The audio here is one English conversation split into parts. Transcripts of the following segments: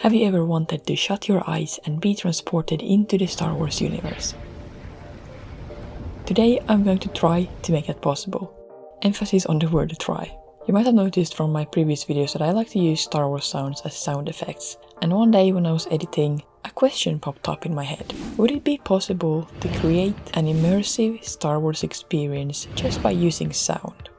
Have you ever wanted to shut your eyes and be transported into the Star Wars universe? Today I'm going to try to make that possible. Emphasis on the word try. You might have noticed from my previous videos that I like to use Star Wars sounds as sound effects, and one day when I was editing, a question popped up in my head. Would it be possible to create an immersive Star Wars experience just by using sound?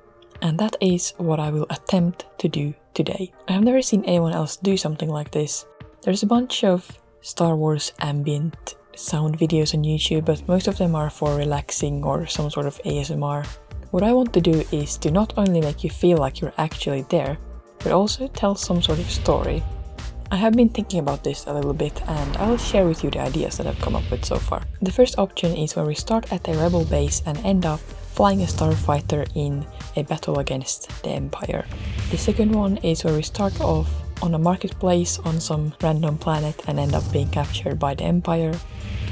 And that is what I will attempt to do today. I have never seen anyone else do something like this. There's a bunch of Star Wars ambient sound videos on YouTube, but most of them are for relaxing or some sort of ASMR. What I want to do is to not only make you feel like you're actually there, but also tell some sort of story. I have been thinking about this a little bit, and I will share with you the ideas that I've come up with so far. The first option is where we start at a rebel base and end up flying a starfighter in a battle against the Empire. The second one is where we start off on a marketplace on some random planet and end up being captured by the Empire.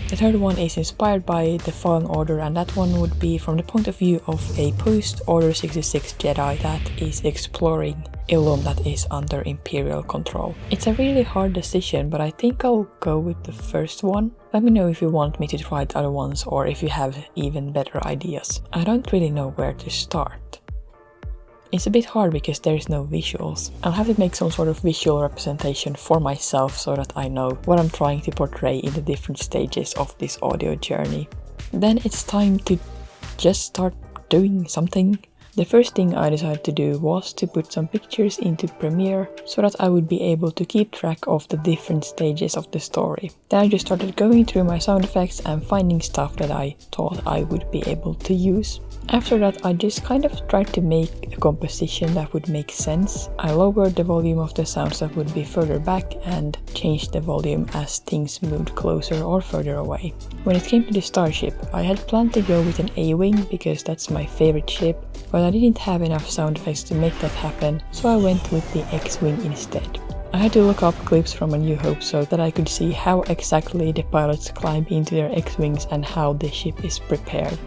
The third one is inspired by the Fallen Order, and that one would be from the point of view of a post-Order 66 Jedi that is exploring Ilum that is under Imperial control. It's a really hard decision, but I think I'll go with the first one. Let me know if you want me to try the other ones or if you have even better ideas. I don't really know where to start. It's a bit hard because there's no visuals. I'll have to make some sort of visual representation for myself so that I know what I'm trying to portray in the different stages of this audio journey. Then it's time to just start doing something. The first thing I decided to do was to put some pictures into Premiere so that I would be able to keep track of the different stages of the story. Then I just started going through my sound effects and finding stuff that I thought I would be able to use. After that, I just kind of tried to make a composition that would make sense. I lowered the volume of the sounds that would be further back and changed the volume as things moved closer or further away. When it came to the starship, I had planned to go with an A-Wing because that's my favorite ship, but I didn't have enough sound effects to make that happen, so I went with the X-Wing instead. I had to look up clips from A New Hope so that I could see how exactly the pilots climb into their X-Wings and how the ship is prepared.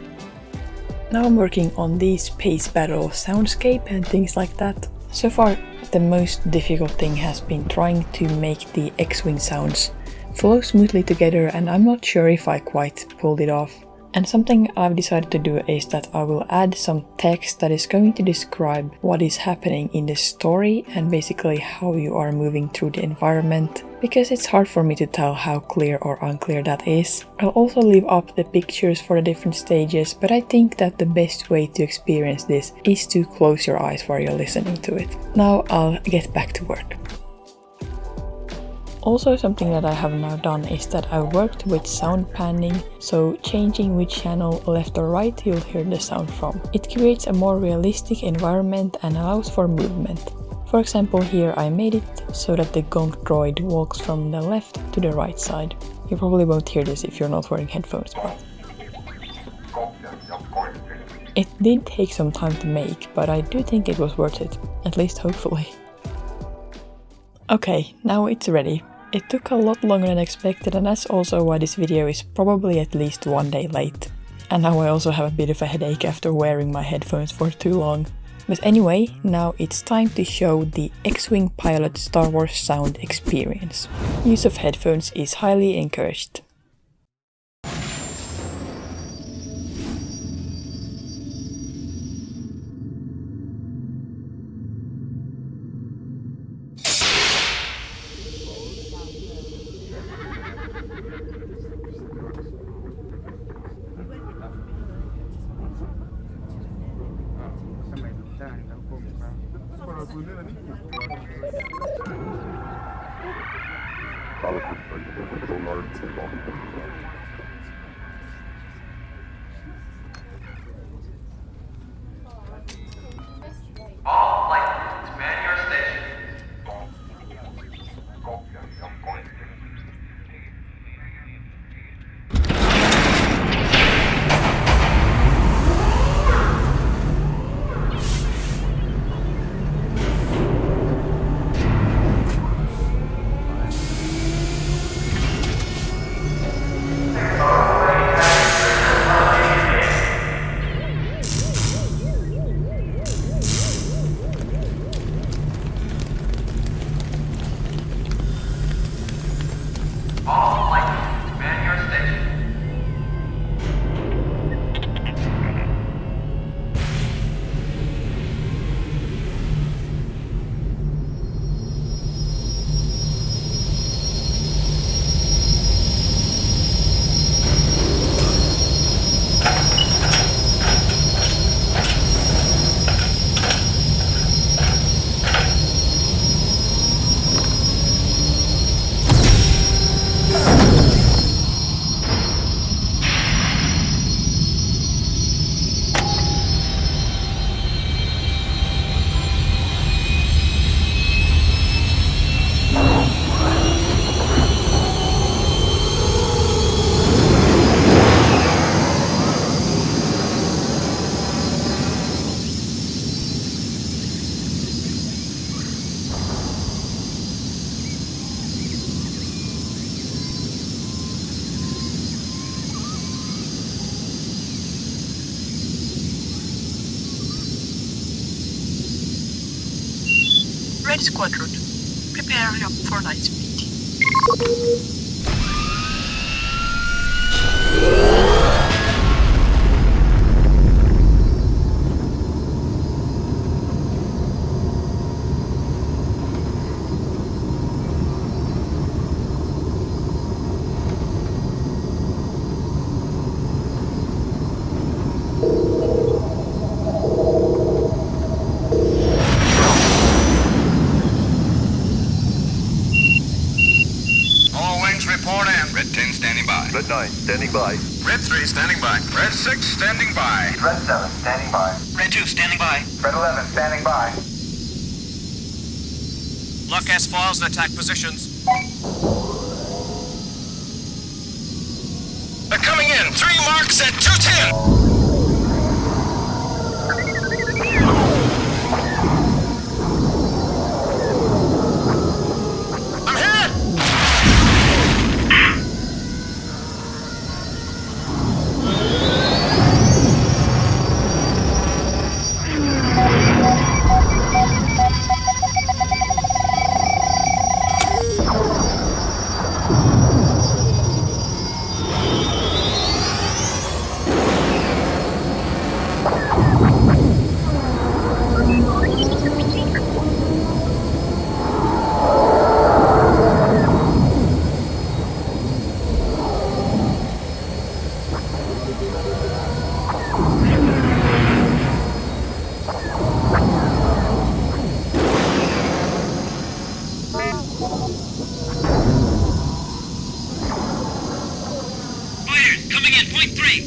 Now I'm working on the space battle soundscape and things like that. So far, the most difficult thing has been trying to make the X-Wing sounds flow smoothly together, and I'm not sure if I quite pulled it off. And something I've decided to do is that I will add some text that is going to describe what is happening in the story and basically how you are moving through the environment, because it's hard for me to tell how clear or unclear that is. I'll also leave up the pictures for the different stages, but I think that the best way to experience this is to close your eyes while you're listening to it. Now I'll get back to work. Also, something that I have now done is that I worked with sound panning, so changing which channel left or right you'll hear the sound from. It creates a more realistic environment and allows for movement. For example, here I made it so that the Gonk droid walks from the left to the right side. You probably won't hear this if you're not wearing headphones, but it did take some time to make, but I do think it was worth it, at least hopefully. Okay, now it's ready. It took a lot longer than expected, and that's also why this video is probably at least one day late. And now I also have a bit of a headache after wearing my headphones for too long. But anyway, now it's time to show the X-Wing pilot Star Wars sound experience. Use of headphones is highly encouraged. All flight to man your station. All flight units, man your station. Red Squadron, prepare for light speed. Report in. Red 10 standing by. Red 9 standing by. Red 3 standing by. Red 6 standing by. Red 7 standing by. Red 2 standing by. Red 11 standing by. Lock S files and attack positions. They're coming in. 3 marks at 210. Fighters, coming in, point 3.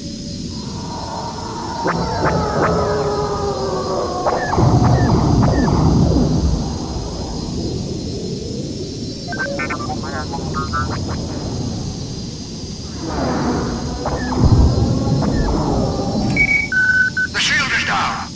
The shield is down.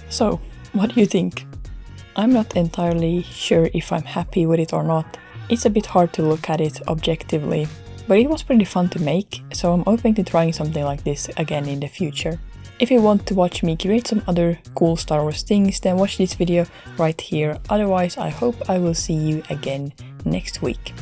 So, what do you think? I'm not entirely sure if I'm happy with it or not. It's a bit hard to look at it objectively, but it was pretty fun to make, so I'm open to trying something like this again in the future. If you want to watch me create some other cool Star Wars things, then watch this video right here. Otherwise, I hope I will see you again next week.